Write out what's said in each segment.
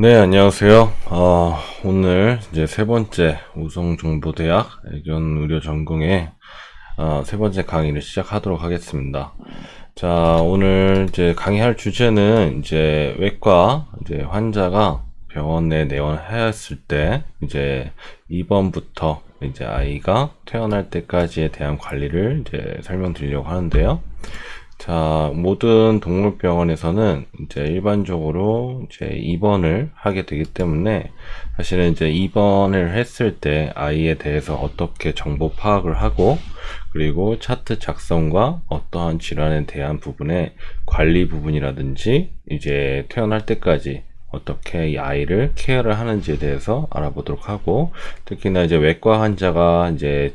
네, 안녕하세요. 오늘 이제 세 번째 우성정보대학 애견의료 전공의 세 번째 강의를 시작하도록 하겠습니다. 자, 오늘 이제 강의할 주제는 이제 외과 이제 환자가 병원에 내원하였을 때 이제 입원부터 이제 아이가 퇴원할 때까지에 대한 관리를 이제 설명드리려고 하는데요. 자, 모든 동물병원에서는 이제 일반적으로 이제 입원을 하게 되기 때문에 사실은 이제 입원을 했을 때 아이에 대해서 어떻게 정보 파악을 하고 그리고 차트 작성과 어떠한 질환에 대한 부분의 관리 부분이라든지 이제 퇴원할 때까지 어떻게 이 아이를 케어를 하는지에 대해서 알아보도록 하고, 특히나 이제 외과 환자가 이제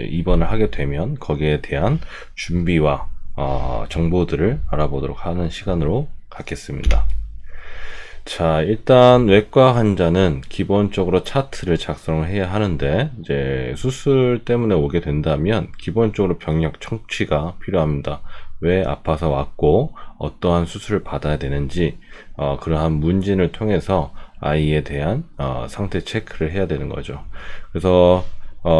입원을 하게 되면 거기에 대한 준비와 정보들을 알아보도록 하는 시간으로 갖겠습니다. 자, 일단 외과 환자는 기본적으로 차트를 작성을 해야 하는데, 이제 수술 때문에 오게 된다면 기본적으로 병력 청취가 필요합니다. 왜 아파서 왔고 어떠한 수술을 받아야 되는지 그러한 문진을 통해서 아이에 대한 상태 체크를 해야 되는 거죠. 그래서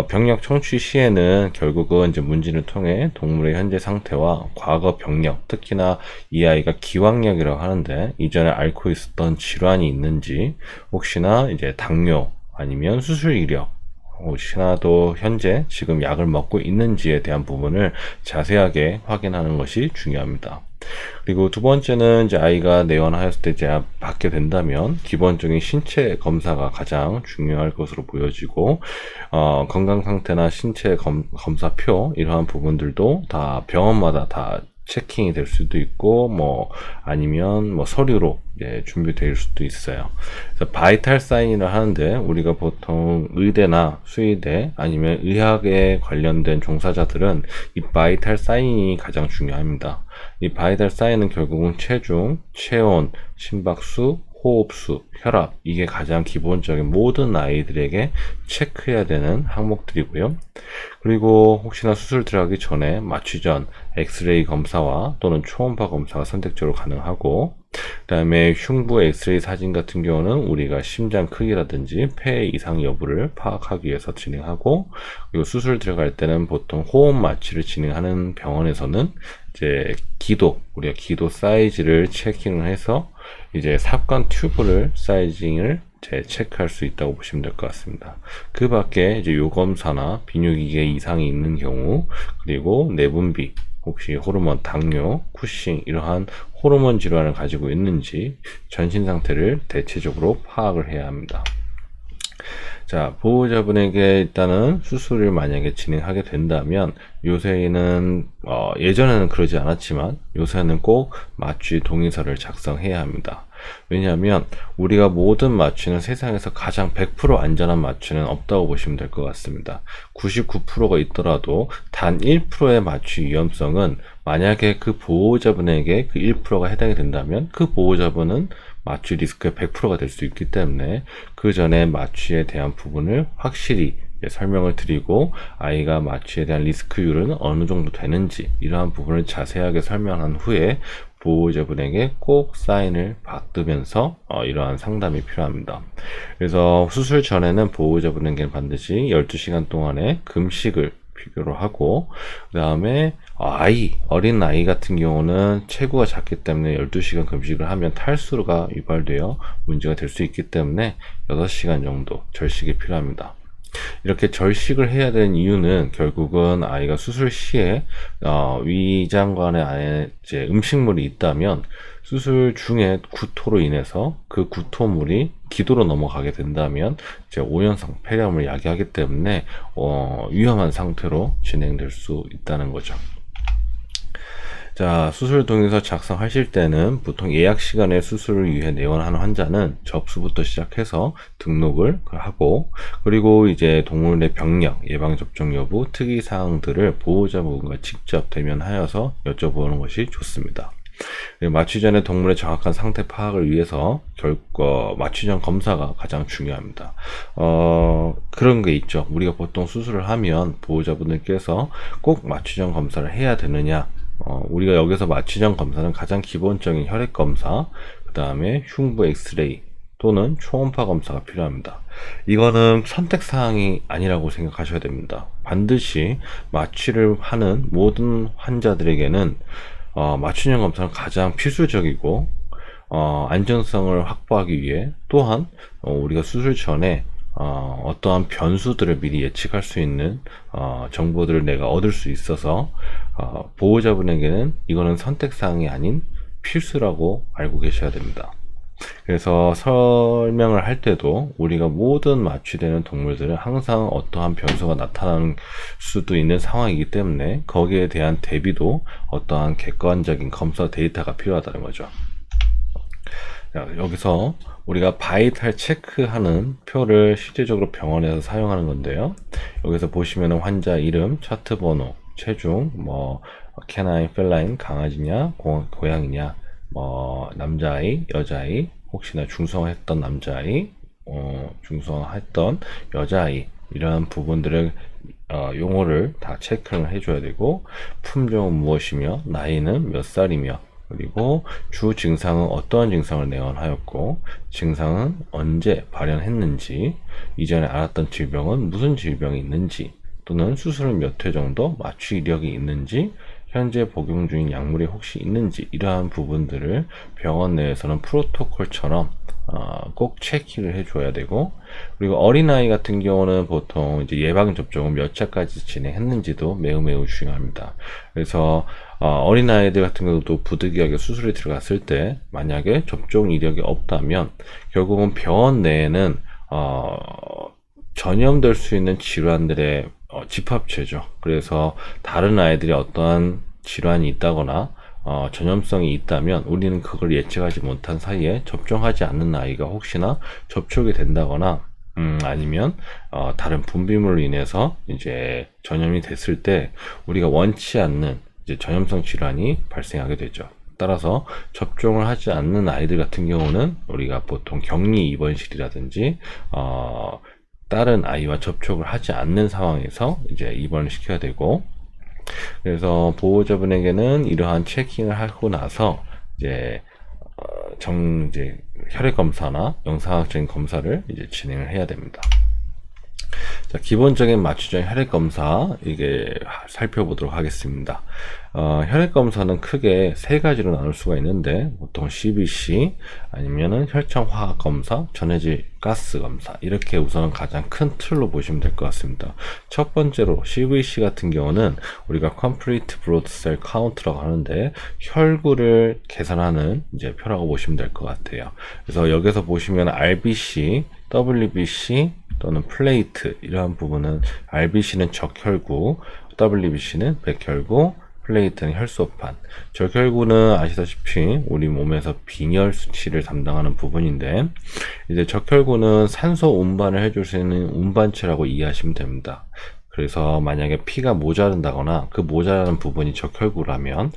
병력 청취 시에는 결국은 이제 문진을 통해 동물의 현재 상태와 과거 병력, 특히나 이 아이가 기왕력이라고 하는데 이전에 앓고 있었던 질환이 있는지, 혹시나 이제 당뇨 아니면 수술 이력, 혹시나도 현재 지금 약을 먹고 있는지에 대한 부분을 자세하게 확인하는 것이 중요합니다. 그리고 두 번째는 이제 아이가 내원하였을 때 이제 받게 된다면 기본적인 신체 검사가 가장 중요할 것으로 보여지고, 건강 상태나 신체 검사표 이러한 부분들도 다 병원마다 다 체킹이 될 수도 있고, 아니면 서류로 준비될 수도 있어요. 그래서 바이탈 사인이라 하는데, 우리가 보통 의대나 수의대 아니면 의학에 관련된 종사자들은 이 바이탈 사인이 가장 중요합니다. 이 바이탈 사인은 결국은 체중, 체온, 심박수, 호흡수, 혈압, 이게 가장 기본적인 모든 아이들에게 체크해야 되는 항목들이고요. 그리고 혹시나 수술 들어가기 전에 마취전, 엑스레이 검사와 또는 초음파 검사가 선택적으로 가능하고, 그 다음에 흉부 엑스레이 사진 같은 경우는 우리가 심장 크기라든지 폐 이상 여부를 파악하기 위해서 진행하고, 그리고 수술 들어갈 때는 보통 호흡 마취를 진행하는 병원에서는 이제 우리가 기도 사이즈를 체킹을 해서 이제 삽관 튜브를 사이징을 체크할 수 있다고 보시면 될 것 같습니다. 그 밖에 이제 요검사나 비뇨기계 이상이 있는 경우, 그리고 내분비, 혹시 호르몬, 당뇨, 쿠싱 이러한 호르몬 질환을 가지고 있는지 전신 상태를 대체적으로 파악을 해야 합니다. 자, 보호자분에게 일단은 수술을 만약에 진행하게 된다면 요새는 예전에는 그러지 않았지만 요새는 꼭 마취 동의서를 작성해야 합니다. 왜냐하면 우리가 모든 마취는 세상에서 가장 100% 안전한 마취는 없다고 보시면 될 것 같습니다. 99%가 있더라도 단 1%의 마취 위험성은, 만약에 그 보호자분에게 그 1%가 해당이 된다면 그 보호자분은 마취 리스크의 100%가 될 수 있기 때문에 그 전에 마취에 대한 부분을 확실히 설명을 드리고, 아이가 마취에 대한 리스크율은 어느 정도 되는지 이러한 부분을 자세하게 설명한 후에 보호자분에게 꼭 사인을 받으면서 이러한 상담이 필요합니다. 그래서 수술 전에는 보호자분에게 반드시 12시간 동안의 금식을 필요로 하고, 그 다음에 어린 아이 같은 경우는 체구가 작기 때문에 12시간 금식을 하면 탈수가 유발되어 문제가 될 수 있기 때문에 6시간 정도 절식이 필요합니다. 이렇게 절식을 해야 되는 이유는 결국은 아이가 수술 시에 위장관에 안에 이제 음식물이 있다면 수술 중에 구토로 인해서 그 구토물이 기도로 넘어가게 된다면 이제 오연성 폐렴을 야기하기 때문에 위험한 상태로 진행될 수 있다는 거죠. 자, 수술 동의서 작성하실 때는 보통 예약 시간에 수술을 위해 내원하는 환자는 접수부터 시작해서 등록을 하고, 그리고 이제 동물의 병력, 예방접종 여부, 특이사항들을 보호자분과 직접 대면하여서 여쭤보는 것이 좋습니다. 마취 전에 동물의 정확한 상태 파악을 위해서 마취 전 검사가 가장 중요합니다. 그런 게 있죠. 우리가 보통 수술을 하면 보호자분들께서 꼭 마취 전 검사를 해야 되느냐, 우리가 여기서 마취 전 검사는 가장 기본적인 혈액 검사, 그 다음에 흉부 엑스레이, 또는 초음파 검사가 필요합니다. 이거는 선택사항이 아니라고 생각하셔야 됩니다. 반드시 마취를 하는 모든 환자들에게는 맞춤형 검사는 가장 필수적이고 안전성을 확보하기 위해 또한 우리가 수술 전에 어떠한 변수들을 미리 예측할 수 있는 정보들을 내가 얻을 수 있어서 보호자분에게는 이거는 선택사항이 아닌 필수라고 알고 계셔야 됩니다. 그래서 설명을 할 때도 우리가 모든 마취되는 동물들은 항상 어떠한 변수가 나타나는 수도 있는 상황이기 때문에 거기에 대한 대비도 어떠한 객관적인 검사 데이터가 필요하다는 거죠. 자, 여기서 우리가 바이탈 체크하는 표를 실제적으로 병원에서 사용하는 건데요. 여기서 보시면은 환자 이름, 차트 번호, 체중, 캐나인, 펠라인, 강아지냐, 고양이냐, 남자아이, 여자아이, 혹시나 중성화했던 남자아이, 중성화했던 여자아이, 이러한 부분들을 용어를 다 체크를 해줘야 되고, 품종은 무엇이며, 나이는 몇 살이며, 그리고 주 증상은 어떠한 증상을 내원하였고, 증상은 언제 발현했는지, 이전에 알았던 질병은 무슨 질병이 있는지, 또는 수술은 몇 회 정도 마취 이력이 있는지, 현재 복용 중인 약물이 혹시 있는지, 이러한 부분들을 병원 내에서는 프로토콜처럼 꼭 체크를 해줘야 되고, 그리고 어린아이 같은 경우는 보통 이제 예방접종을 몇 차까지 진행했는지도 매우 중요합니다. 그래서 어린아이들 같은 경우도 부득이하게 수술에 들어갔을 때 만약에 접종 이력이 없다면 결국은 병원 내에는 전염될 수 있는 질환들의 집합체죠. 그래서 다른 아이들이 어떠한 질환이 있다거나 전염성이 있다면 우리는 그걸 예측하지 못한 사이에 접종하지 않는 아이가 혹시나 접촉이 된다거나 아니면 다른 분비물로 인해서 이제 전염이 됐을 때 우리가 원치 않는 이제 전염성 질환이 발생하게 되죠. 따라서 접종을 하지 않는 아이들 같은 경우는 우리가 보통 격리 입원실이라든지 다른 아이와 접촉을 하지 않는 상황에서 이제 입원을 시켜야 되고, 그래서 보호자분에게는 이러한 체킹을 하고 나서 이제 이제 혈액 검사나 영상학적인 검사를 이제 진행을 해야 됩니다. 자, 기본적인 맞춤형 혈액 검사 이게 살펴보도록 하겠습니다. 혈액 검사는 크게 세 가지로 나눌 수가 있는데 보통 CBC 아니면은 혈청 화학 검사, 전해질 가스 검사 이렇게 우선은 가장 큰 틀로 보시면 될 것 같습니다. 첫 번째로 CBC 같은 경우는 우리가 Complete Blood Cell Count라고 하는데 혈구를 계산하는 이제 표라고 보시면 될 것 같아요. 그래서 여기서 보시면 RBC, WBC 또는 플레이트 이러한 부분은 RBC는 적혈구, WBC는 백혈구, 플레이트는 혈소판. 적혈구는 아시다시피 우리 몸에서 빈혈 수치를 담당하는 부분인데 이제 적혈구는 산소 운반을 해줄 수 있는 운반체라고 이해하시면 됩니다. 그래서 만약에 피가 모자른다거나 그 모자라는 부분이 적혈구라면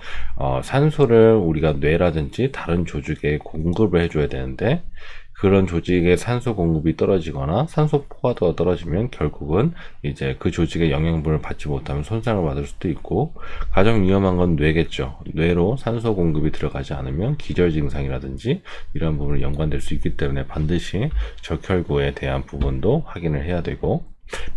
산소를 우리가 뇌라든지 다른 조직에 공급을 해줘야 되는데 그런 조직의 산소 공급이 떨어지거나 산소 포화도가 떨어지면 결국은 이제 그 조직의 영양분을 받지 못하면 손상을 받을 수도 있고 가장 위험한 건 뇌겠죠. 뇌로 산소 공급이 들어가지 않으면 기절 증상이라든지 이런 부분이 연관될 수 있기 때문에 반드시 적혈구에 대한 부분도 확인을 해야 되고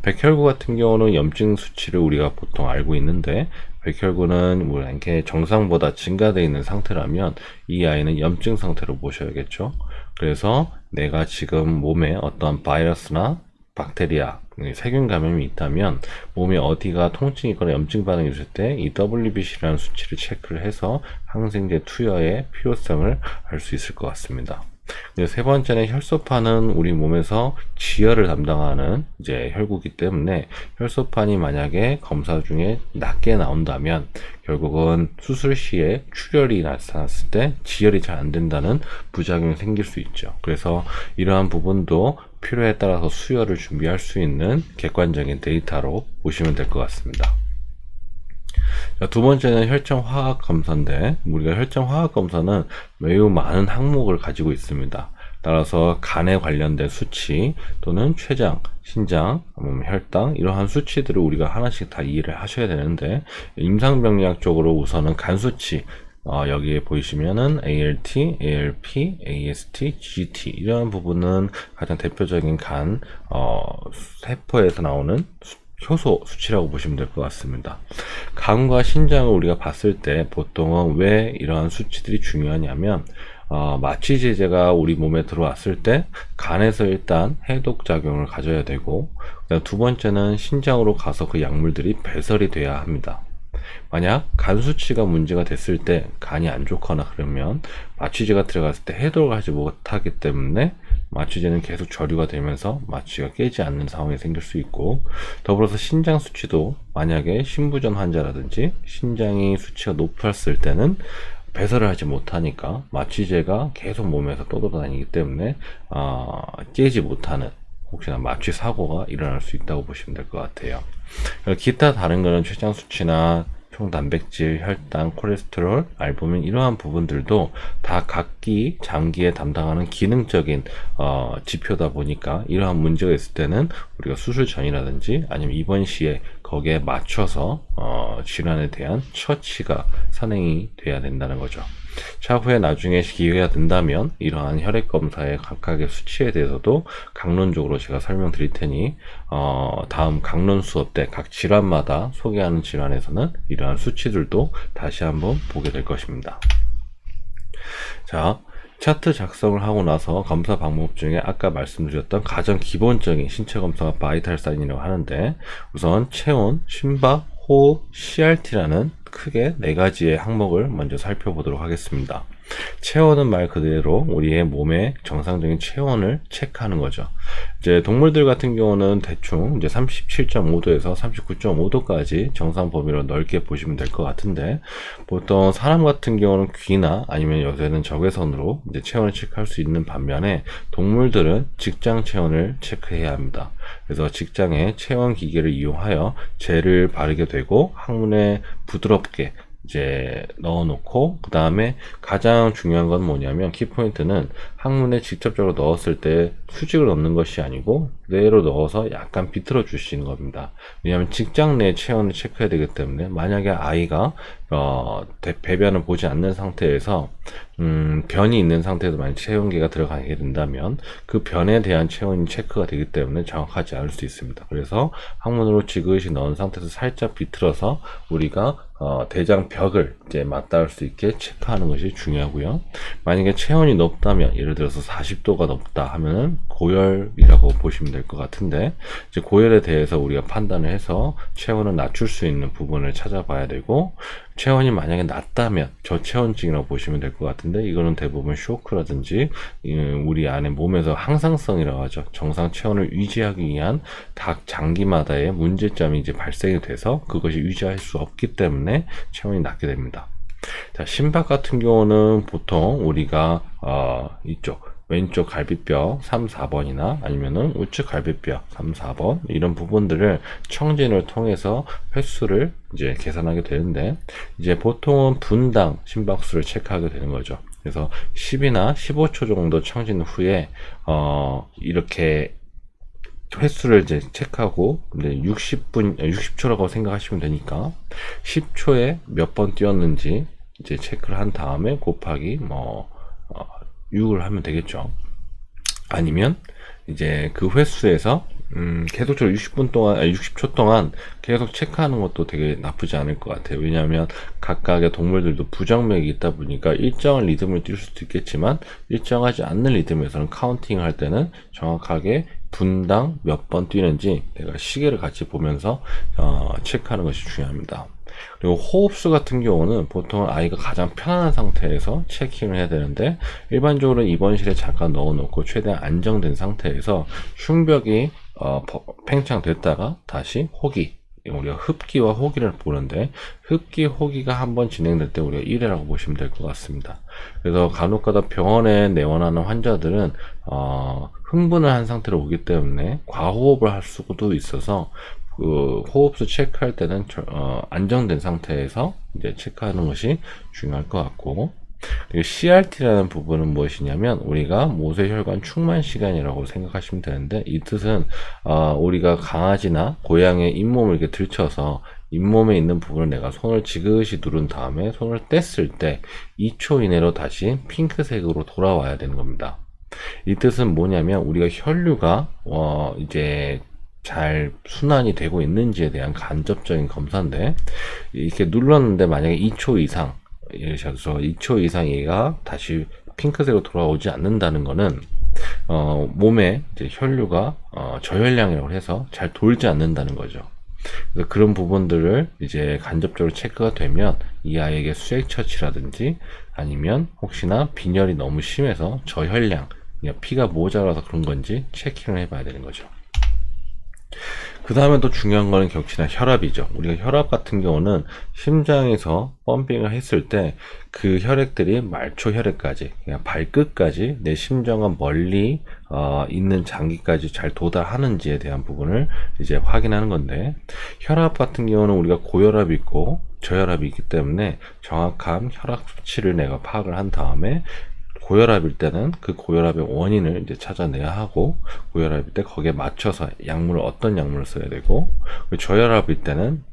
백혈구 같은 경우는 염증 수치를 우리가 보통 알고 있는데 백혈구는 뭐 이렇게 정상보다 증가되어 있는 상태라면 이 아이는 염증 상태로 보셔야겠죠. 그래서 내가 지금 몸에 어떤 바이러스나 박테리아, 세균 감염이 있다면 몸에 어디가 통증이 있거나 염증 반응이 있을 때 이 WBC라는 수치를 체크를 해서 항생제 투여의 필요성을 알 수 있을 것 같습니다. 세 번째는 혈소판은 우리 몸에서 지혈을 담당하는 이제 혈구이기 때문에 혈소판이 만약에 검사 중에 낮게 나온다면 결국은 수술 시에 출혈이 나타났을 때 지혈이 잘 안 된다는 부작용이 생길 수 있죠. 그래서 이러한 부분도 필요에 따라서 수혈을 준비할 수 있는 객관적인 데이터로 보시면 될 것 같습니다. 자, 두 번째는 혈청 화학 검사인데 우리가 혈청 화학 검사는 매우 많은 항목을 가지고 있습니다. 따라서 간에 관련된 수치 또는 췌장, 신장, 혈당 이러한 수치들을 우리가 하나씩 다 이해를 하셔야 되는데 임상병리학적으로 우선은 간 수치 여기에 보이시면은 ALT, ALP, AST, GT 이런 부분은 가장 대표적인 세포에서 나오는 효소 수치라고 보시면 될 것 같습니다. 간과 신장을 우리가 봤을 때 보통은 왜 이러한 수치들이 중요하냐면 마취제제가 우리 몸에 들어왔을 때 간에서 일단 해독 작용을 가져야 되고, 두 번째는 신장으로 가서 그 약물들이 배설이 돼야 합니다. 만약 간 수치가 문제가 됐을 때 간이 안 좋거나 그러면 마취제가 들어갔을 때 해독을 하지 못하기 때문에 마취제는 계속 저류가 되면서 마취가 깨지 않는 상황이 생길 수 있고, 더불어서 신장 수치도 만약에 신부전 환자라든지 신장이 수치가 높았을 때는 배설을 하지 못하니까 마취제가 계속 몸에서 떠돌아다니기 때문에 깨지 못하는, 혹시나 마취 사고가 일어날 수 있다고 보시면 될 것 같아요. 기타 다른 거는 췌장 수치나 총 단백질, 혈당, 콜레스테롤, 알부민 이러한 부분들도 다 각기 장기에 담당하는 기능적인 지표다 보니까 이러한 문제가 있을 때는 우리가 수술 전이라든지 아니면 입원 시에 거기에 맞춰서 질환에 대한 처치가 선행이 돼야 된다는 거죠. 차후에 나중에 기회가 된다면 이러한 혈액 검사의 각각의 수치에 대해서도 강론적으로 제가 설명드릴 테니 다음 강론 수업 때 각 질환마다 소개하는 질환에서는 이러한 수치들도 다시 한번 보게 될 것입니다. 자, 차트 작성을 하고 나서 검사 방법 중에 아까 말씀드렸던 가장 기본적인 신체 검사가 바이탈 사인이라고 하는데, 우선 체온, 심박, 호흡, CRT라는 크게 4가지의 항목을 먼저 살펴보도록 하겠습니다. 체온은 말 그대로 우리의 몸의 정상적인 체온을 체크하는 거죠. 이제 동물들 같은 경우는 대충 이제 37.5도에서 39.5도까지 정상 범위로 넓게 보시면 될 것 같은데, 보통 사람 같은 경우는 귀나 아니면 요새는 적외선으로 이제 체온을 체크할 수 있는 반면에 동물들은 직장 체온을 체크해야 합니다. 그래서 직장에 체온 기계를 이용하여 젤을 바르게 되고 항문에 부드럽게 이제 넣어놓고, 그 다음에 가장 중요한 건 뭐냐면 키포인트는 항문에 직접적으로 넣었을 때 수직을 넣는 것이 아니고 그대로 넣어서 약간 비틀어 주시는 겁니다. 왜냐하면 직장 내 체온을 체크해야 되기 때문에 만약에 아이가 배변을 보지 않는 상태에서 변이 있는 상태에서 만약 체온계가 들어가게 된다면 그 변에 대한 체온이 체크가 되기 때문에 정확하지 않을 수 있습니다. 그래서 항문으로 지그시 넣은 상태에서 살짝 비틀어서 우리가 대장 벽을 이제 맞닿을 수 있게 체크하는 것이 중요하고요. 만약에 체온이 높다면, 예를 들어서 40도가 높다 하면은 고열이라고 보시면 될 것 같은데, 이제 고열에 대해서 우리가 판단을 해서 체온을 낮출 수 있는 부분을 찾아봐야 되고, 체온이 만약에 낮다면 저체온증이라고 보시면 될 것 같은데, 이거는 대부분 쇼크라든지 우리 안에 몸에서 항상성이라고 하죠. 정상 체온을 유지하기 위한 각 장기마다의 문제점이 이제 발생이 돼서 그것이 유지할 수 없기 때문에 체온이 낮게 됩니다. 자, 심박 같은 경우는 보통 우리가 이쪽 왼쪽 갈비뼈 3, 4번이나 아니면은 우측 갈비뼈 3, 4번 이런 부분들을 청진을 통해서 횟수를 이제 계산하게 되는데, 이제 보통은 분당 심박수를 체크하게 되는 거죠. 그래서 10이나 15초 정도 청진 후에 이렇게 횟수를 이제 체크하고, 근데 60초라고 생각하시면 되니까 10초에 몇 번 뛰었는지 이제 체크를 한 다음에 곱하기 6을 하면 되겠죠. 아니면 이제 그 횟수에서 계속적으로 60초 동안 계속 체크하는 것도 되게 나쁘지 않을 것 같아요. 왜냐하면 각각의 동물들도 부정맥이 있다 보니까 일정한 리듬을 뛸 수도 있겠지만 일정하지 않는 리듬에서는 카운팅 할 때는 정확하게 분당 몇 번 뛰는지 내가 시계를 같이 보면서 체크하는 것이 중요합니다. 그리고 호흡수 같은 경우는 보통 아이가 가장 편안한 상태에서 체킹을 해야 되는데, 일반적으로 입원실에 잠깐 넣어놓고 최대한 안정된 상태에서 흉벽이 팽창됐다가 다시 호기, 우리가 흡기와 호기를 보는데, 흡기, 호기가 한번 진행될 때 우리가 1회라고 보시면 될 것 같습니다. 그래서 간혹가다 병원에 내원하는 환자들은 흥분을 한 상태로 오기 때문에 과호흡을 할 수도 있어서 그 호흡수 체크할 때는 안정된 상태에서 이제 체크하는 것이 중요할 것 같고, 그리고 CRT라는 부분은 무엇이냐면 우리가 모세혈관 충만 시간이라고 생각하시면 되는데, 이 뜻은 우리가 강아지나 고양이의 잇몸을 이렇게 들쳐서 잇몸에 있는 부분을 내가 손을 지그시 누른 다음에 손을 뗐을 때 2초 이내로 다시 핑크색으로 돌아와야 되는 겁니다. 이 뜻은 뭐냐면 우리가 혈류가 이제 잘 순환이 되고 있는지에 대한 간접적인 검사인데, 이렇게 눌렀는데 만약에 2초 이상, 예를 들어서 2초 이상 얘가 다시 핑크색으로 돌아오지 않는다는 거는 몸에 이제 혈류가 저혈량이라고 해서 잘 돌지 않는다는 거죠. 그래서 그런 부분들을 이제 간접적으로 체크가 되면 이 아이에게 수액 처치라든지 아니면 혹시나 빈혈이 너무 심해서 저혈량, 피가 모자라서 그런 건지 체킹을 해봐야 되는 거죠. 그 다음에 또 중요한 거는 역시나 혈압이죠. 우리가 혈압 같은 경우는 심장에서 펌핑을 했을 때 그 혈액들이 말초 혈액까지, 그냥 발끝까지 내 심장과 멀리 있는 장기까지 잘 도달하는지에 대한 부분을 이제 확인하는 건데, 혈압 같은 경우는 우리가 고혈압이 있고 저혈압이 있기 때문에 정확한 혈압 수치를 내가 파악을 한 다음에 고혈압일 때는 그 고혈압의 원인을 이제 찾아내야 하고, 고혈압일 때 거기에 맞춰서 어떤 약물을 써야 되고, 저혈압일 때는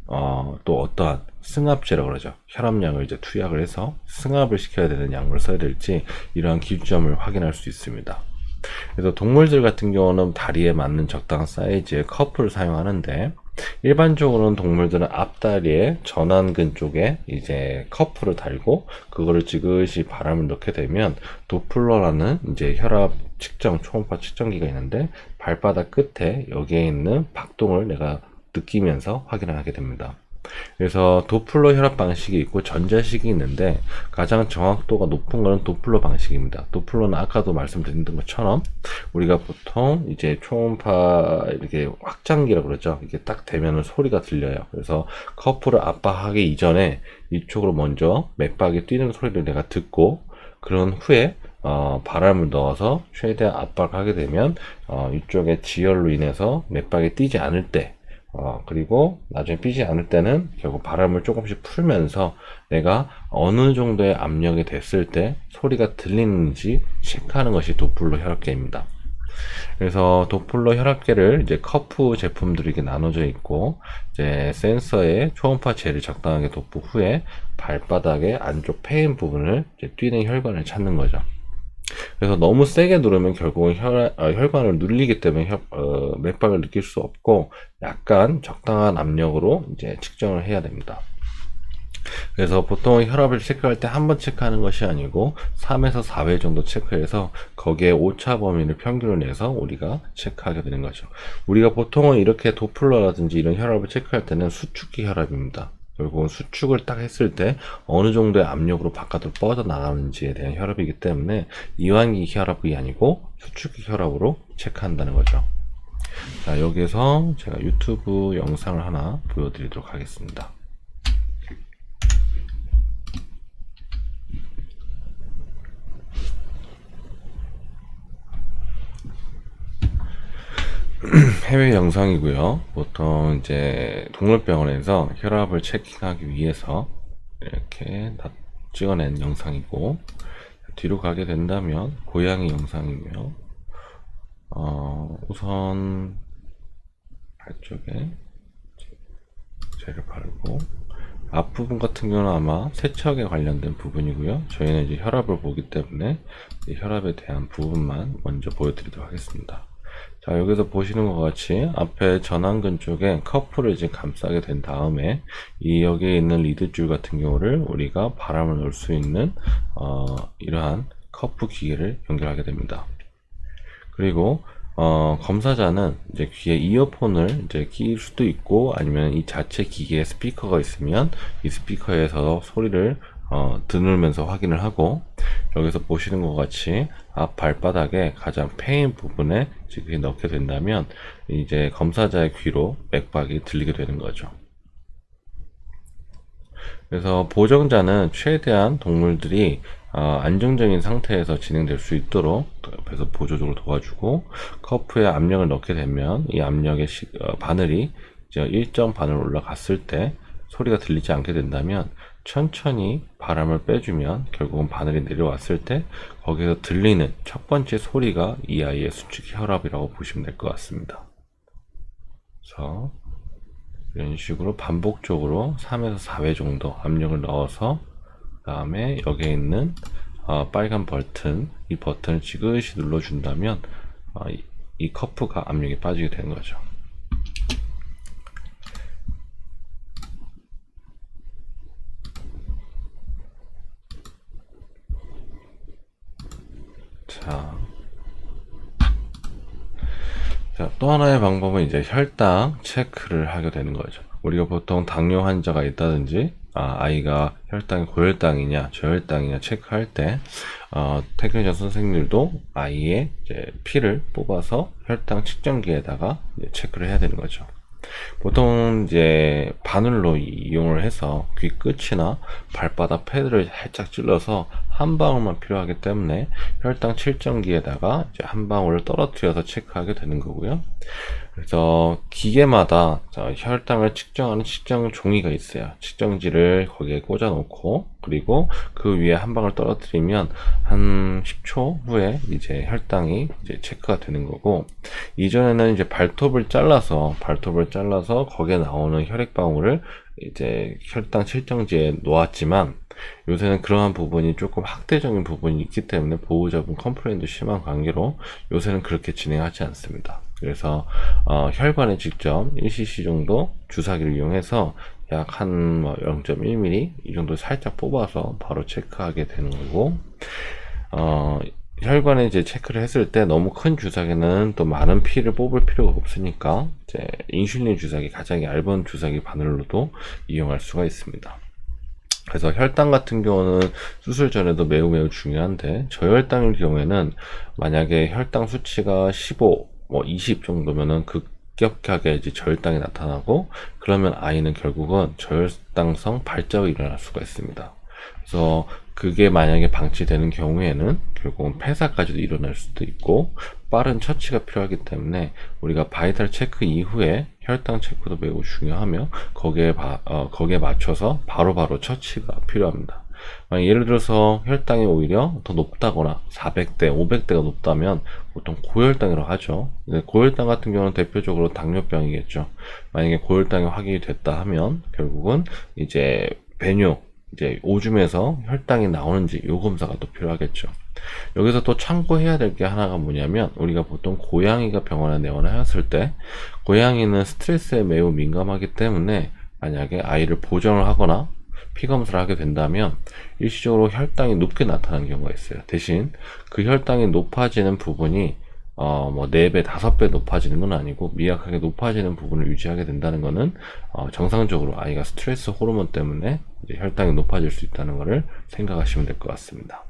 또 어떠한 승합제라고 그러죠. 혈압약을 이제 투약을 해서 승합을 시켜야 되는 약물을 써야 될지, 이러한 기준점을 확인할 수 있습니다. 그래서 동물들 같은 경우는 다리에 맞는 적당한 사이즈의 커프를 사용하는데, 일반적으로는 동물들은 앞다리에 전완근 쪽에 이제 커프를 달고 그거를 지그시 바람을 넣게 되면 도플러라는 이제 혈압 측정 초음파 측정기가 있는데, 발바닥 끝에 여기에 있는 박동을 내가 느끼면서 확인을 하게 됩니다. 그래서 도플러 혈압 방식이 있고 전자식이 있는데, 가장 정확도가 높은 거는 도플러 방식입니다. 도플러는 아까도 말씀드린 것처럼 우리가 보통 이제 초음파 이렇게 확장기라고 그러죠. 이게 딱 되면은 소리가 들려요. 그래서 커프를 압박하기 이전에 이쪽으로 먼저 맥박이 뛰는 소리를 내가 듣고, 그런 후에 바람을 넣어서 최대한 압박하게 되면 이쪽에 지열로 인해서 맥박이 뛰지 않을 때, 그리고 나중에 삐지 않을 때는 결국 바람을 조금씩 풀면서 내가 어느 정도의 압력이 됐을 때 소리가 들리는지 체크하는 것이 도플러 혈압계입니다. 그래서 도플러 혈압계를 이제 커프 제품들이 이렇게 나눠져 있고, 이제 센서에 초음파 젤을 적당하게 돋보 후에 발바닥의 안쪽 폐인 부분을 이제 뛰는 혈관을 찾는 거죠. 그래서 너무 세게 누르면 결국은 혈관을 눌리기 때문에 맥박을 느낄 수 없고, 약간 적당한 압력으로 이제 측정을 해야 됩니다. 그래서 보통 혈압을 체크할 때 한 번 체크하는 것이 아니고 3에서 4회 정도 체크해서 거기에 오차 범위를 평균을 내서 우리가 체크하게 되는 거죠. 우리가 보통은 이렇게 도플러라든지 이런 혈압을 체크할 때는 수축기 혈압입니다. 결국은 수축을 딱 했을 때 어느 정도의 압력으로 바깥으로 뻗어나가는지에 대한 혈압이기 때문에 이완기 혈압이 아니고 수축기 혈압으로 체크한다는 거죠. 자, 여기에서 제가 유튜브 영상을 하나 보여드리도록 하겠습니다. 해외 영상이고요. 보통 이제 동물병원에서 혈압을 체킹하기 위해서 이렇게 찍어낸 영상이고, 뒤로 가게 된다면 고양이 영상이며, 우선 발 쪽에 젤을 바르고, 앞부분 같은 경우는 아마 세척에 관련된 부분이고요. 저희는 이제 혈압을 보기 때문에 혈압에 대한 부분만 먼저 보여드리도록 하겠습니다. 자, 여기서 보시는 것 같이 앞에 전완근 쪽에 커프를 이제 감싸게 된 다음에 이 여기에 있는 리드줄 같은 경우를 우리가 바람을 넣을 수 있는 이러한 커프 기계를 연결하게 됩니다. 그리고 검사자는 이제 귀에 이어폰을 이제 끼일 수도 있고, 아니면 이 자체 기계에 스피커가 있으면 이 스피커에서 소리를 드물면서 확인을 하고, 여기서 보시는 것 같이 앞 발바닥에 가장 패인 부분에 이렇게 넣게 된다면 이제 검사자의 귀로 맥박이 들리게 되는 거죠. 그래서 보정자는 최대한 동물들이 안정적인 상태에서 진행될 수 있도록 옆에서 보조적으로 도와주고, 커프에 압력을 넣게 되면 이 압력의 바늘이 이제 일정 바늘 올라갔을 때 소리가 들리지 않게 된다면 천천히 바람을 빼주면 결국은 바늘이 내려왔을 때 거기서 들리는 첫 번째 소리가 이 아이의 수축 혈압이라고 보시면 될 것 같습니다. 그래서 이런 식으로 반복적으로 3에서 4회 정도 압력을 넣어서 그 다음에 여기에 있는 빨간 버튼, 이 버튼을 지그시 눌러준다면 이 커프가 압력이 빠지게 되는 거죠. 자, 또 하나의 방법은 이제 혈당 체크를 하게 되는 거죠. 우리가 보통 당뇨 환자가 있다든지 아이가 혈당이 고혈당이냐 저혈당이냐 체크할 때 테크니션 선생님들도 아이의 이제 피를 뽑아서 혈당 측정기에다가 이제 체크를 해야 되는 거죠. 보통 이제 바늘로 이용을 해서 귀 끝이나 발바닥 패드를 살짝 찔러서 한 방울만 필요하기 때문에 혈당 측정기에다가 이제 한 방울을 떨어뜨려서 체크하게 되는 거고요. 그래서 기계마다 혈당을 측정하는 측정 종이가 있어요. 측정지를 거기에 꽂아 놓고 그리고 그 위에 한 방울 떨어뜨리면 한 10초 후에 이제 혈당이 이제 체크가 되는 거고, 이전에는 이제 발톱을 잘라서 거기에 나오는 혈액 방울을 이제 혈당 측정지에 놓았지만 요새는 그러한 부분이 조금 학대적인 부분이 있기 때문에 보호자분 컴플레인도 심한 관계로 요새는 그렇게 진행하지 않습니다. 그래서 혈관에 직접 1cc 정도 주사기를 이용해서 약 한 0.1mm 이 정도 살짝 뽑아서 바로 체크하게 되는 거고, 혈관에 이제 체크를 했을 때 너무 큰 주사기는 또 많은 피를 뽑을 필요가 없으니까 이제 인슐린 주사기, 가장 얇은 주사기 바늘로도 이용할 수가 있습니다. 그래서 혈당 같은 경우는 수술 전에도 매우 중요한데, 저혈당일 경우에는 만약에 혈당 수치가 15, 20 정도면은 급격하게 이제 저혈당이 나타나고, 그러면 아이는 결국은 저혈당성 발작이 일어날 수가 있습니다. 그래서 그게 만약에 방치되는 경우에는 결국은 폐사까지도 일어날 수도 있고 빠른 처치가 필요하기 때문에 우리가 바이탈 체크 이후에 혈당 체크도 매우 중요하며 거기에 맞춰서 바로바로 처치가 필요합니다. 예를 들어서 혈당이 오히려 더 높다거나 400대, 500대가 높다면 보통 고혈당이라고 하죠. 고혈당 같은 경우는 대표적으로 당뇨병이겠죠. 만약에 고혈당이 확인이 됐다 하면 결국은 이제 배뇨, 이제 오줌에서 혈당이 나오는지 요 검사가 또 필요하겠죠. 여기서 또 참고해야 될 게 하나가 뭐냐면, 우리가 보통 고양이가 병원에 내원하였을 때 고양이는 스트레스에 매우 민감하기 때문에 만약에 아이를 보정을 하거나 피검사를 하게 된다면 일시적으로 혈당이 높게 나타나는 경우가 있어요. 대신 그 혈당이 높아지는 부분이 4배, 5배 높아지는 건 아니고 미약하게 높아지는 부분을 유지하게 된다는 것은 정상적으로 아이가 스트레스 호르몬 때문에 이제 혈당이 높아질 수 있다는 것을 생각하시면 될 것 같습니다.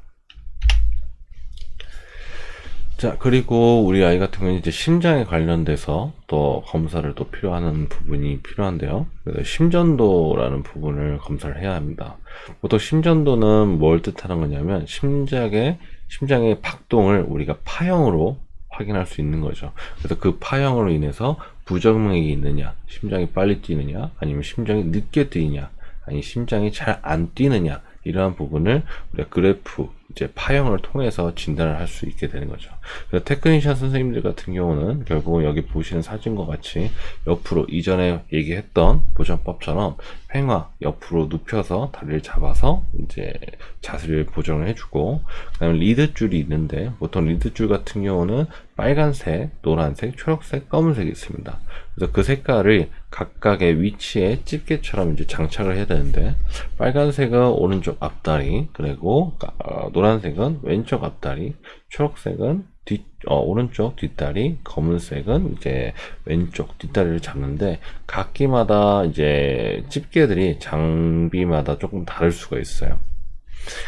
자, 그리고 우리 아이 같은 경우는 이제 심장에 관련돼서 또 검사를 또 필요하는 부분이 필요한데요. 그래서 심전도라는 부분을 검사를 해야 합니다. 보통 심전도는 뭘 뜻하는 거냐면 심장의 박동을 우리가 파형으로 확인할 수 있는 거죠. 그래서 그 파형으로 인해서 부정맥이 있느냐, 심장이 빨리 뛰느냐, 아니면 심장이 늦게 뛰느냐, 아니 심장이 잘 안 뛰느냐, 이러한 부분을 우리가 그래프, 이제 파형을 통해서 진단을 할 수 있게 되는 거죠. 그래서 테크니션 선생님들 같은 경우는 결국은 여기 보시는 사진과 같이 옆으로 이전에 얘기했던 보정법처럼 횡화 옆으로 눕혀서 다리를 잡아서 이제 자세를 보정을 해주고, 그다음에 리드줄이 있는데 보통 리드줄 같은 경우는 빨간색, 노란색, 초록색, 검은색이 있습니다. 그래서 그 색깔을 각각의 위치에 집게처럼 이제 장착을 해야 되는데, 빨간색은 오른쪽 앞다리, 그리고 노란색은 왼쪽 앞다리, 초록색은 오른쪽 뒷다리, 검은색은 이제 왼쪽 뒷다리를 잡는데, 각기마다 이제 집게들이 장비마다 조금 다를 수가 있어요.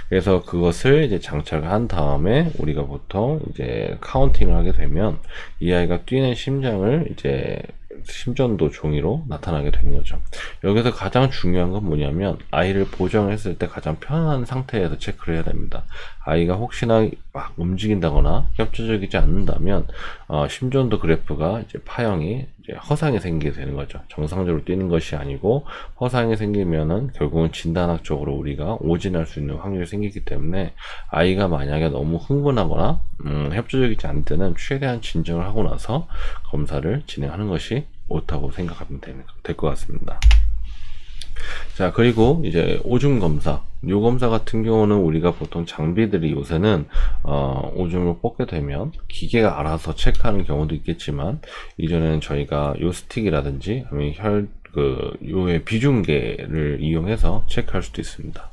그래서 그것을 이제 장착을 한 다음에 우리가 보통 이제 카운팅을 하게 되면 이 아이가 뛰는 심장을 이제 심전도 종이로 나타나게 되는 거죠. 여기서 가장 중요한 건 뭐냐면, 아이를 보정했을 때 가장 편안한 상태에서 체크를 해야 됩니다. 아이가 혹시나 막 움직인다거나 협조적이지 않는다면 심전도 그래프가 이제 파형이 이제 허상이 생기게 되는 거죠. 정상적으로 뛰는 것이 아니고 허상이 생기면은 결국은 진단학적으로 우리가 오진할 수 있는 확률이 생기기 때문에, 아이가 만약에 너무 흥분하거나 협조적이지 않을 때는 최대한 진정을 하고 나서 검사를 진행하는 것이 옳다고 생각하면 될 것 같습니다. 자, 그리고 이제 오줌 검사. 요 검사 같은 경우는 우리가 보통 장비들이 요새는 오줌을 뽑게 되면 기계가 알아서 체크하는 경우도 있겠지만, 이전에는 저희가 요 스틱이라든지 아니면 요의 비중계를 이용해서 체크할 수도 있습니다.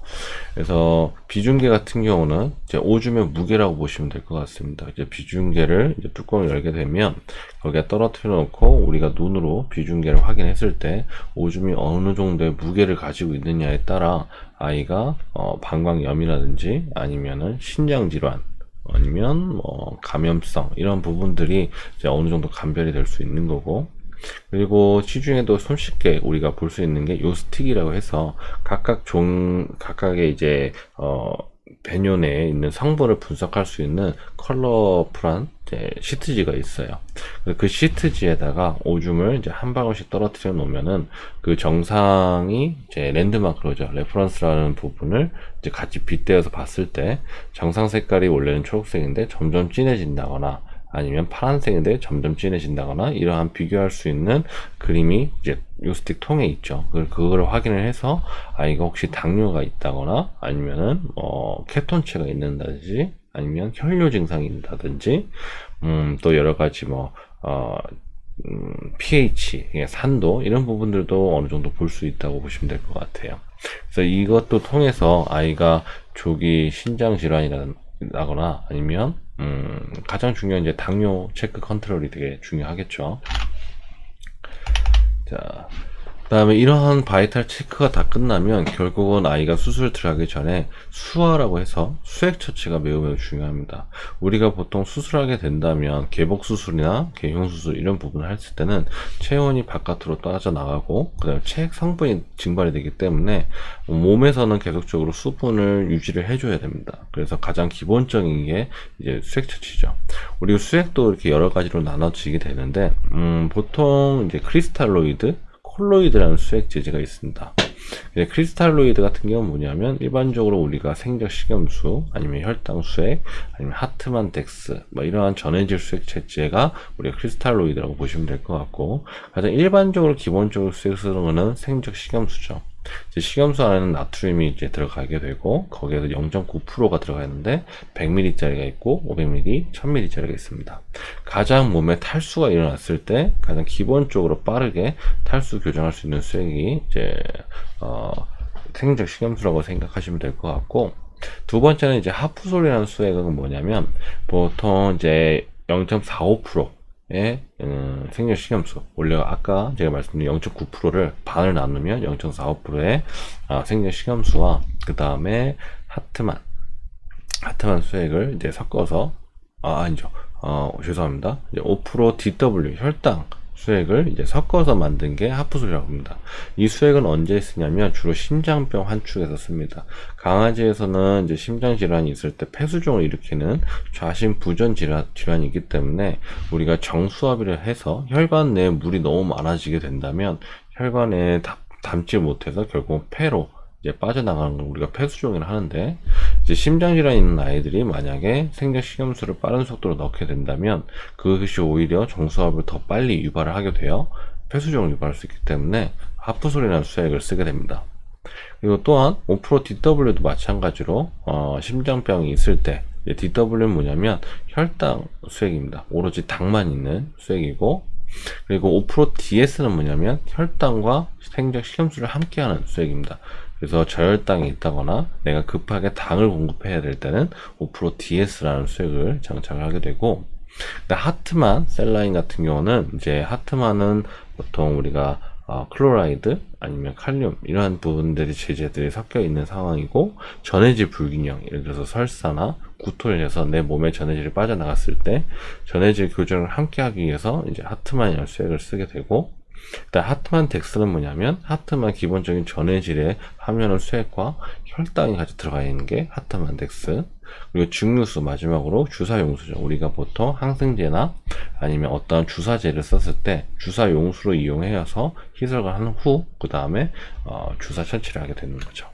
그래서 비중계 같은 경우는 이제 오줌의 무게라고 보시면 될 것 같습니다. 이제 비중계를 이제 뚜껑을 열게 되면 거기에 떨어뜨려 놓고 우리가 눈으로 비중계를 확인했을 때 오줌이 어느 정도의 무게를 가지고 있느냐에 따라 아이가 방광염이라든지 아니면은 신장 질환 아니면 뭐 감염성 이런 부분들이 이제 어느 정도 감별이 될 수 있는 거고, 그리고 시중에도 손쉽게 우리가 볼 수 있는 게 요 스틱이라고 해서 각각의 이제 배뇨 내에 있는 성분을 분석할 수 있는 컬러풀한 이제 시트지가 있어요. 그 시트지에다가 오줌을 이제 한 방울씩 떨어뜨려 놓으면은 그 정상이 이제 랜드마크로죠. 레퍼런스라는 부분을 이제 같이 빗대어서 봤을 때 정상 색깔이 원래는 초록색인데 점점 진해진다거나 아니면 파란색인데 점점 진해진다거나 이러한 비교할 수 있는 그림이 이제 요 스틱 통에 있죠. 그거를 확인을 해서 아이가 혹시 당뇨가 있다거나 아니면은 케톤체가 있는다든지 아니면 혈뇨 증상이 있다든지 또 여러 가지 pH, 산도 이런 부분들도 어느 정도 볼 수 있다고 보시면 될 것 같아요. 그래서 이것도 통해서 아이가 조기 신장 질환이라거나 아니면 가장 중요한 이제 당뇨 체크 컨트롤이 되게 중요하겠죠. 자, 그 다음에 이러한 바이탈 체크가 다 끝나면 결국은 아이가 수술 들어가기 전에 수화라고 해서 수액 처치가 매우 중요합니다. 우리가 보통 수술하게 된다면 개복 수술이나 개흉 수술 이런 부분을 했을 때는 체온이 바깥으로 빠져나가고 그다음에 체액 성분이 증발이 되기 때문에 몸에서는 계속적으로 수분을 유지를 해줘야 됩니다. 그래서 가장 기본적인 게 이제 수액 처치죠. 우리 수액도 이렇게 여러 가지로 나눠지게 되는데 보통 이제 크리스탈로이드 콜로이드라는 수액 제제가 있습니다. 크리스탈로이드 같은 경우는 뭐냐면 일반적으로 우리가 생적 식염수 아니면 혈당 수액 아니면 하트만 덱스 이러한 전해질 수액 제제가 우리가 크리스탈로이드라고 보시면 될 것 같고, 가장 일반적으로 기본적으로 수액 쓰는 거는 생적 식염수죠. 식염수 안에는 나트륨이 이제 들어가게 되고 거기에서 0.9%가 들어가 있는데 100ml짜리가 있고 500ml, 1000ml짜리가 있습니다. 가장 몸에 탈수가 일어났을 때 가장 기본적으로 빠르게 탈수 교정할 수 있는 수액이 이제 생적 식염수라고 생각하시면 될 것 같고, 두 번째는 이제 하프솔이라는 수액은 뭐냐면 보통 이제 0.45%의 생적 식염수, 원래 아까 제가 말씀드린 0.9%를 반을 나누면 0.45%의 생적 식염수와 그 다음에 하트만 수액을 이제 섞어서 아니죠, 죄송합니다. 이제 5% DW 혈당 수액을 이제 섞어서 만든 게 하프솔이라고 합니다. 이 수액은 언제 쓰냐면 주로 심장병 환축에서 씁니다. 강아지에서는 이제 심장 질환이 있을 때 폐수종을 일으키는 좌심부전 질환이 있기 때문에 우리가 정수압을 해서 혈관 내에 물이 너무 많아지게 된다면 혈관에 담지 못해서 결국 폐로 이제 빠져나가는 걸 우리가 폐수종이라 하는데, 이제 심장질환이 있는 아이들이 만약에 생적 식염수를 빠른 속도로 넣게 된다면 그것이 오히려 정수압을 더 빨리 유발을 하게 되어 폐수종을 유발할 수 있기 때문에 하프솔이라는 수액을 쓰게 됩니다. 그리고 또한 5% DW도 마찬가지로 심장병이 있을 때 DW는 뭐냐면 혈당 수액입니다. 오로지 당만 있는 수액이고, 그리고 5% DS는 뭐냐면 혈당과 생적 식염수를 함께하는 수액입니다. 그래서 저혈당이 있다거나 내가 급하게 당을 공급해야 될 때는 5% DS라는 수액을 장착을 하게 되고, 하트만 셀라인 같은 경우는 이제 하트만은 보통 우리가 클로라이드 아니면 칼륨 이러한 부분들이 제제들이 섞여 있는 상황이고, 전해질 불균형, 예를 들어서 설사나 구토를 해서 내 몸에 전해질이 빠져나갔을 때 전해질 교정을 함께 하기 위해서 이제 하트만이라는 수액을 쓰게 되고, 일단 하트만 덱스는 뭐냐면 하트만 기본적인 전해질에 함유하는 수액과 혈당이 같이 들어가 있는 게 하트만 덱스, 그리고 증류수 마지막으로 주사용수죠. 우리가 보통 항생제나 아니면 어떤 주사제를 썼을 때 주사용수로 이용해서 희석을 한 후 그 다음에 주사 처치를 하게 되는 거죠.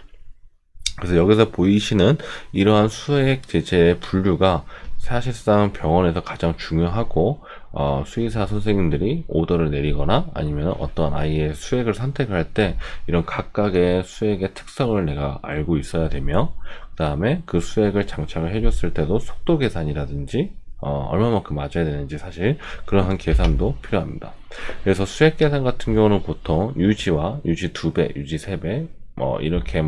그래서 여기서 보이시는 이러한 수액 제제의 분류가 사실상 병원에서 가장 중요하고 수의사 선생님들이 오더를 내리거나 아니면 어떤 아이의 수액을 선택을 할 때 이런 각각의 수액의 특성을 내가 알고 있어야 되며, 그 다음에 그 수액을 장착을 해줬을 때도 속도 계산이라든지 얼마만큼 맞아야 되는지 사실 그러한 계산도 필요합니다. 그래서 수액 계산 같은 경우는 보통 유지와 유지 2배, 유지 3배, 이렇게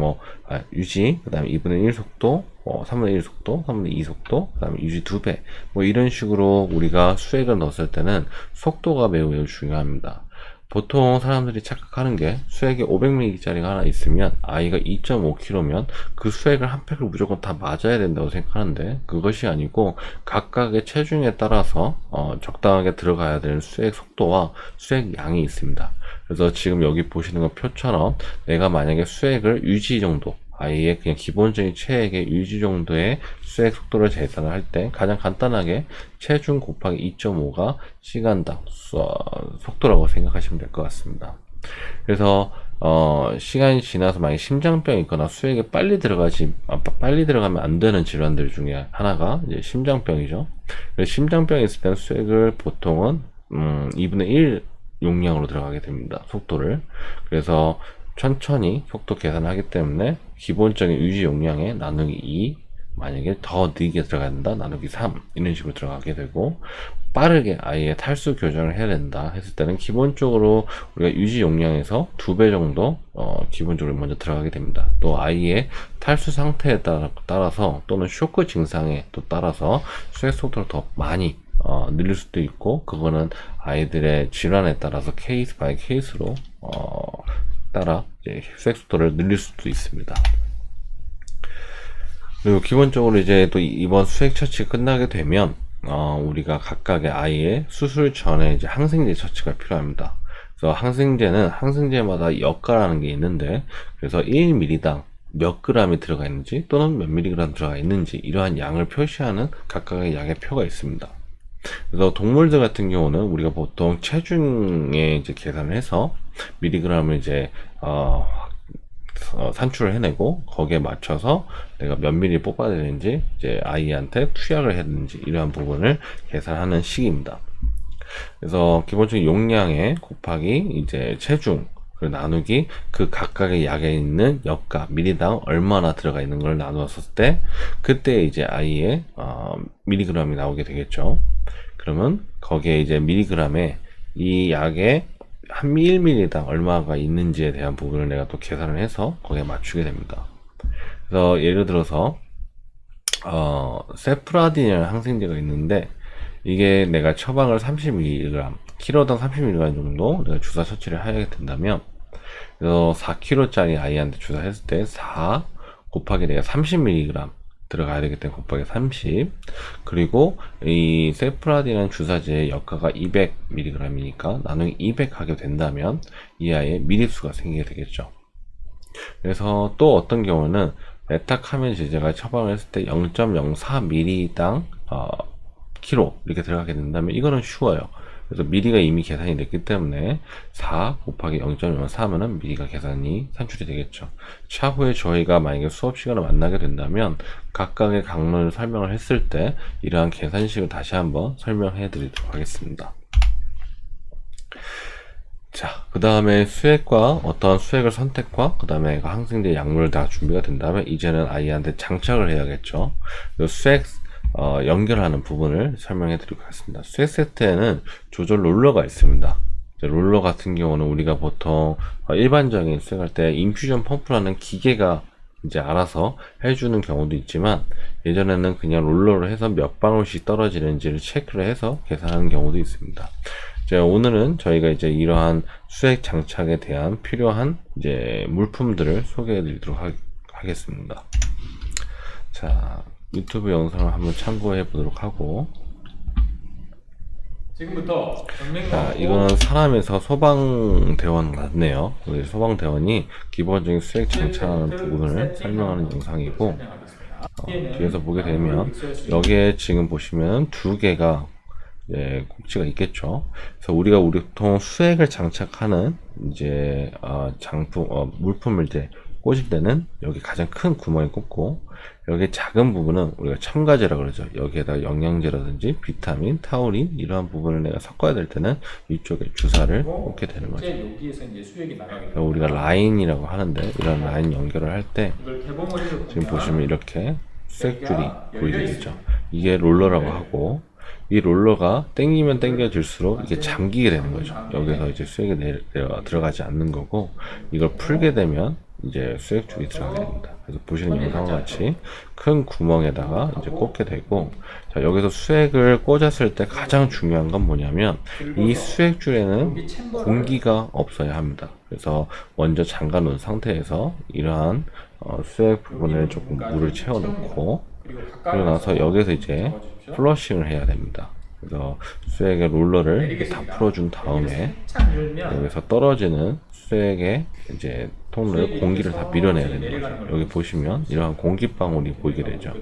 유지, 그 다음에 2분의 1 속도, 3분의 1 속도, 3분의 2 속도, 그 다음에 유지 2배, 이런 식으로 우리가 수액을 넣었을 때는 속도가 매우 매우 중요합니다. 보통 사람들이 착각하는 게 수액이 500ml짜리가 하나 있으면 아이가 2.5kg면 그 수액을 한 팩을 무조건 다 맞아야 된다고 생각하는데, 그것이 아니고 각각의 체중에 따라서 적당하게 들어가야 되는 수액 속도와 수액 양이 있습니다. 그래서 지금 여기 보시는 거 표처럼 내가 만약에 수액을 유지 정도, 아이의 그냥 기본적인 체액의 유지 정도의 수액 속도를 계산을 할 때 가장 간단하게 체중 곱하기 2.5가 시간당 속도라고 생각하시면 될 것 같습니다. 그래서 시간이 지나서 만약에 심장병이 있거나 수액이 빨리 들어가면 안 되는 질환들 중에 하나가 이제 심장병이죠. 심장병이 있을 때는 수액을 보통은 2분의 1 용량으로 들어가게 됩니다. 속도를. 그래서 천천히 속도 계산하기 때문에 기본적인 유지 용량에 나누기 2, 만약에 더 느리게 들어가야 된다 나누기 3, 이런 식으로 들어가게 되고, 빠르게 아이의 탈수 교정을 해야 된다 했을 때는 기본적으로 우리가 유지 용량에서 2배 정도 기본적으로 먼저 들어가게 됩니다. 또 아이의 탈수 상태에 따라서 또는 쇼크 증상에 또 따라서 수액 속도를 더 많이 늘릴 수도 있고, 그거는 아이들의 질환에 따라서 케이스 바이 케이스로 따라 이제 수액 속도를 늘릴 수도 있습니다. 그리고 기본적으로 이제 또 이번 수액 처치 끝나게 되면 우리가 각각의 아이의 수술 전에 이제 항생제 처치가 필요합니다. 그래서 항생제마다 역가라는 게 있는데, 그래서 1ml당 몇 g이 들어가 있는지 또는 몇 mg 들어가 있는지 이러한 양을 표시하는 각각의 양의 표가 있습니다. 그래서 동물들 같은 경우는 우리가 보통 체중에 이제 계산을 해서 미리그램을 이제 산출을 해내고 거기에 맞춰서 내가 몇 미리 뽑아야 되는지 이제 아이한테 투약을 해야 되는지 이러한 부분을 계산하는 식입니다. 그래서 기본적인 용량에 곱하기 이제 체중, 그리고 나누기 그 각각의 약에 있는 역가 미리당 얼마나 들어가 있는 걸 나누었을 때 그때 이제 아이의 미리그램이 나오게 되겠죠. 그러면 거기에 이제 미리그램에 이 약에 한 1ml당 얼마가 있는지에 대한 부분을 내가 또 계산을 해서 거기에 맞추게 됩니다. 그래서 예를 들어서 세프라딘이라는 항생제가 있는데, 이게 내가 처방을 30mg, 키로당 30mg 정도 내가 주사 처치를 하게 된다면, 그래서 4kg짜리 아이한테 주사했을 때 4 곱하기 내가 30mg 들어가야 되기 때문에 곱하기 30, 그리고 이 세프라딘이라는 주사제의 역가가 200mg이니까 나누기 200 하게 된다면 이 아이의 미립수가 생기게 되겠죠. 그래서 또 어떤 경우는 메타카멘제제가 처방을 했을 때 0.04ml당 키로 이렇게 들어가게 된다면 이거는 쉬워요. 그래서 미리가 이미 계산이 됐기 때문에 4 곱하기 0.04면은 미리가 계산이 산출이 되겠죠. 차후에 저희가 만약에 수업 시간을 만나게 된다면 각각의 강론을 설명을 했을 때 이러한 계산식을 다시 한번 설명해 드리도록 하겠습니다. 자, 그 다음에 수액과 어떠한 수액을 선택과 그 다음에 항생제 약물을 다 준비가 된다면 이제는 아이한테 장착을 해야겠죠. 수액 연결하는 부분을 설명해 드리도록 하겠습니다. 수액 세트에는 조절 롤러가 있습니다. 롤러 같은 경우는 우리가 보통 일반적인 수액할 때 인퓨전 펌프라는 기계가 이제 알아서 해주는 경우도 있지만, 예전에는 그냥 롤러를 해서 몇 방울씩 떨어지는지를 체크를 해서 계산하는 경우도 있습니다. 오늘은 저희가 이제 이러한 수액 장착에 대한 필요한 이제 물품들을 소개해 드리도록 하겠습니다. 자, 유튜브 영상을 한번 참고해 보도록 하고, 지금부터 자, 이거는 사람에서 소방대원 같네요. 소방대원이 기본적인 수액 장착하는 부분을 설명하는 영상이고, 뒤에서 보게 되면 여기에 지금 보시면 두 개가 꼭지가 있겠죠. 그래서 우리가 보통 수액을 장착하는 이제 물품을 이제 꽂을 때는 여기 가장 큰 구멍에 꽂고, 여기 작은 부분은 우리가 첨가제라 그러죠. 여기에다 영양제라든지 비타민, 타우린 이러한 부분을 내가 섞어야 될 때는 이쪽에 주사를 꽂게 되는 거죠. 여기에서 이제 수액이 나가게 그러니까 우리가 라인이라고 하는데, 이런 라인 연결을 할 때 이걸 개봉을 지금 보시면 이렇게 수액줄이 보이게 되죠. 이게 롤러라고 하고, 이 롤러가 당기면 당겨질수록 이게 잠기게 되는 거죠. 여기서 이제 수액이 들어가지 않는 거고, 이걸 풀게 되면 이제 수액줄이 들어가게 됩니다. 그래서 보시는 영상과 같이 큰 구멍에다가 이제 꽂게 되고, 자, 여기서 수액을 꽂았을 때 가장 중요한 건 뭐냐면, 이 수액줄에는 공기가 없어야 합니다. 그래서 먼저 잠가 놓은 상태에서 이러한 수액 부분을 조금 물을 채워 놓고, 그러고 나서 여기서 이제 플러싱을 해야 됩니다. 그래서 수액의 롤러를 이렇게 다 풀어준 다음에 여기서 떨어지는 수액의 이제 통로에 공기를 다 밀어내야 되는 거죠. 여기 보시면 이러한 공기방울이 보이게 되죠.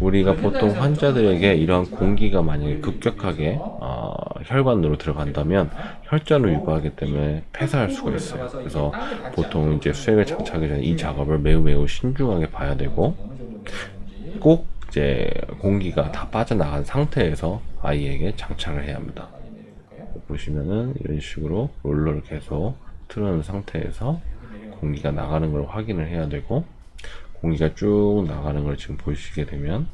우리가 보통 환자들에게 이러한 공기가 만약에 급격하게 혈관으로 들어간다면 혈전을 유발하기 때문에 폐사할 수가 있어요. 그래서 보통 이제 수액을 장착하기 전에 이 작업을 매우 신중하게 봐야 되고, 꼭 이제 공기가 다 빠져나간 상태에서 아이에게 장착을 해야 합니다. 보시면은 이런 식으로 롤러를 계속 틀어놓은 상태에서 공기가 나가는 걸 확인을 해야 되고, 공기가 쭉 나가는 걸 지금 보시게 되면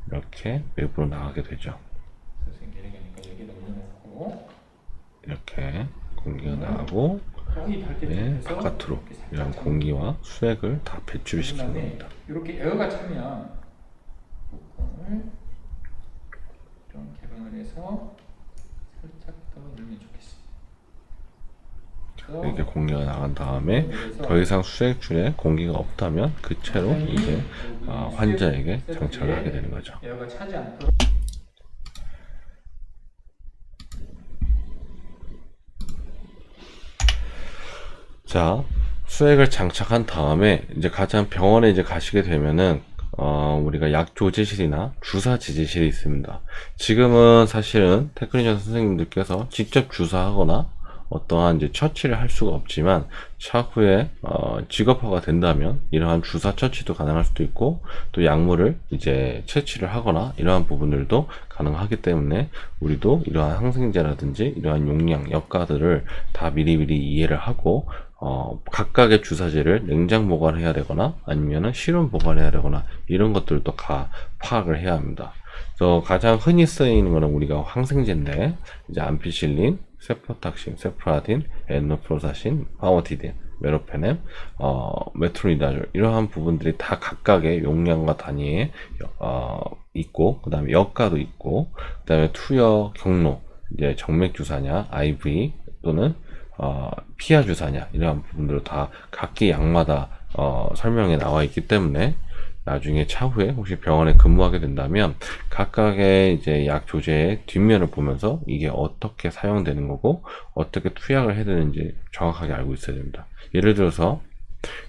이렇게 외부로 나가게 되죠. 이렇게 공기가 나가고, 네, 바깥으로 이런 공기와 수액을 다 배출을 시키는 겁니다. 이렇게 에어가 차면 뚜껑을 좀 개방을 해서 살짝 더 열면 좋겠습니다. 이렇게 공기가 나간 다음에 더 이상 수액줄에 공기가 없다면 그 채로 이제 환자에게 장착을 하게 되는 거죠. 에어가 차지 않도록. 자, 수액을 장착한 다음에 이제 가장 병원에 이제 가시게 되면은 우리가 약 조제실이나 주사 지지실이 있습니다. 지금은 사실은 테크니션 선생님들께서 직접 주사하거나 어떠한 이제 처치를 할 수가 없지만, 차후에 직업화가 된다면 이러한 주사 처치도 가능할 수도 있고, 또 약물을 이제 채취를 하거나 이러한 부분들도 가능하기 때문에 우리도 이러한 항생제라든지 이러한 용량, 역가들을 다 미리미리 이해를 하고 각각의 주사제를 냉장 보관해야 되거나 아니면은 실온 보관해야 되거나 이런 것들도 다 파악을 해야 합니다. 그래서 가장 흔히 쓰이는 거는 우리가 항생제인데, 이제 암피실린, 세프로탁신, 세프라딘, 엔노프로사신, 파워티딘, 메로페넴, 메트로니다졸 이러한 부분들이 다 각각의 용량과 단위에 있고, 그 다음에 역가도 있고, 그 다음에 투여, 경로, 이제 정맥 주사냐, IV 또는 피하 주사냐 이러한 부분들도 다 각기 약마다 설명에 나와 있기 때문에, 나중에 차후에 혹시 병원에 근무하게 된다면 각각의 이제 약 조제의 뒷면을 보면서 이게 어떻게 사용되는 거고 어떻게 투약을 해야 되는지 정확하게 알고 있어야 됩니다. 예를 들어서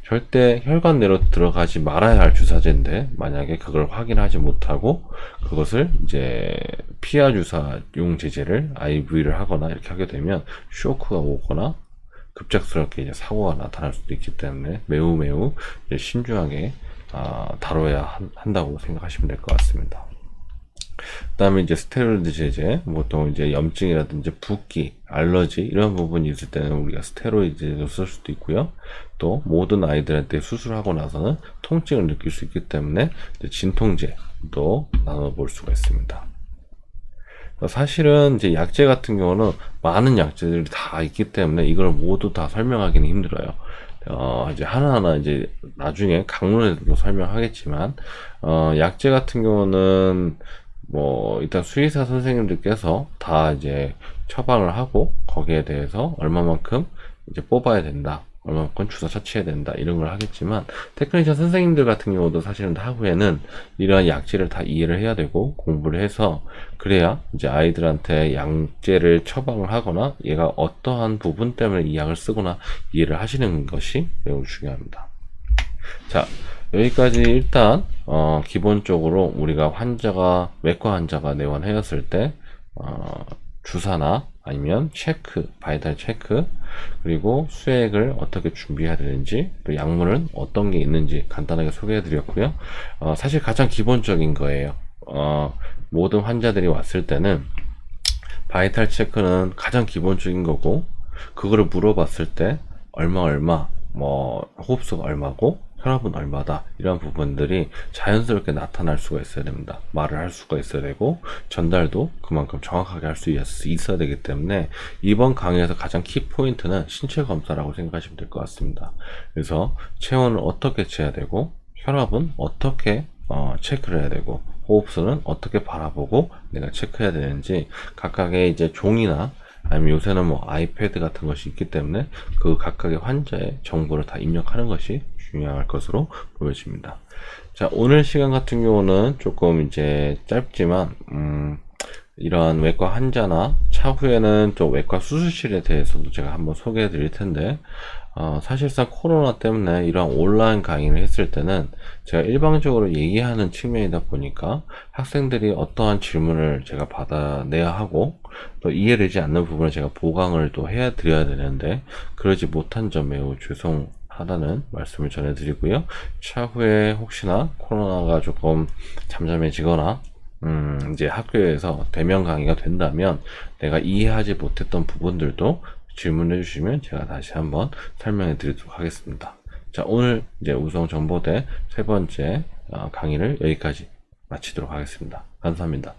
절대 혈관 내로 들어가지 말아야 할 주사제인데, 만약에 그걸 확인하지 못하고 그것을 이제 피하 주사용 제제를 IV를 하거나 이렇게 하게 되면 쇼크가 오거나 급작스럽게 이제 사고가 나타날 수도 있기 때문에 매우 이제 신중하게 다뤄야 한다고 생각하시면 될 것 같습니다. 그 다음에 이제 스테로이드 제제, 보통 이제 염증이라든지 붓기, 알러지 이런 부분이 있을 때는 우리가 스테로이드를 쓸 수도 있고요. 또 모든 아이들한테 수술하고 나서는 통증을 느낄 수 있기 때문에 진통제도 나눠볼 수가 있습니다. 사실은 이제 약제 같은 경우는 많은 약제들이 다 있기 때문에 이걸 모두 다 설명하기는 힘들어요. 이제 하나하나 이제 나중에 강론에도 설명하겠지만, 약제 같은 경우는 뭐 일단 수의사 선생님들께서 다 이제 처방을 하고 거기에 대해서 얼마만큼 이제 뽑아야 된다, 얼마만큼 주사 처치해야 된다 이런 걸 하겠지만, 테크니션 선생님들 같은 경우도 사실은 하후에는 이러한 약제를 다 이해를 해야 되고 공부를 해서, 그래야 이제 아이들한테 약제를 처방을 하거나 얘가 어떠한 부분 때문에 이 약을 쓰거나 이해를 하시는 것이 매우 중요합니다. 자, 여기까지 일단 기본적으로 우리가 외과 환자가 내원하였을 때 주사나 아니면 체크, 바이탈 체크, 그리고 수액을 어떻게 준비해야 되는지, 또 약물은 어떤 게 있는지 간단하게 소개해 드렸고요. 사실 가장 기본적인 거예요. 모든 환자들이 왔을 때는 바이탈 체크는 가장 기본적인 거고, 그거를 물어봤을 때 얼마, 뭐 호흡수가 얼마고 혈압은 얼마다, 이런 부분들이 자연스럽게 나타날 수가 있어야 됩니다. 말을 할 수가 있어야 되고 전달도 그만큼 정확하게 할 수 있어야 되기 때문에 이번 강의에서 가장 키포인트는 신체 검사라고 생각하시면 될 것 같습니다. 그래서 체온을 어떻게 재야 되고, 혈압은 어떻게 체크를 해야 되고, 호흡수는 어떻게 바라보고 내가 체크해야 되는지, 각각의 이제 종이나 아니면 요새는 뭐 아이패드 같은 것이 있기 때문에 그 각각의 환자의 정보를 다 입력하는 것이 중요할 것으로 보여집니다. 자, 오늘 시간 같은 경우는 조금 이제 짧지만, 이러한 외과 환자나 차후에는 또 외과 수술실에 대해서도 제가 한번 소개해 드릴 텐데, 사실상 코로나 때문에 이런 온라인 강의를 했을 때는 제가 일방적으로 얘기하는 측면이다 보니까 학생들이 어떠한 질문을 제가 받아내야 하고, 또 이해되지 않는 부분을 제가 보강을 또 해야 드려야 되는데, 그러지 못한 점 매우 죄송하다는 말씀을 전해드리고요. 차후에 혹시나 코로나가 조금 잠잠해지거나 이제 학교에서 대면 강의가 된다면 내가 이해하지 못했던 부분들도 질문해 주시면 제가 다시 한번 설명해 드리도록 하겠습니다. 자, 오늘 이제 우성정보대 세 번째 강의를 여기까지 마치도록 하겠습니다. 감사합니다.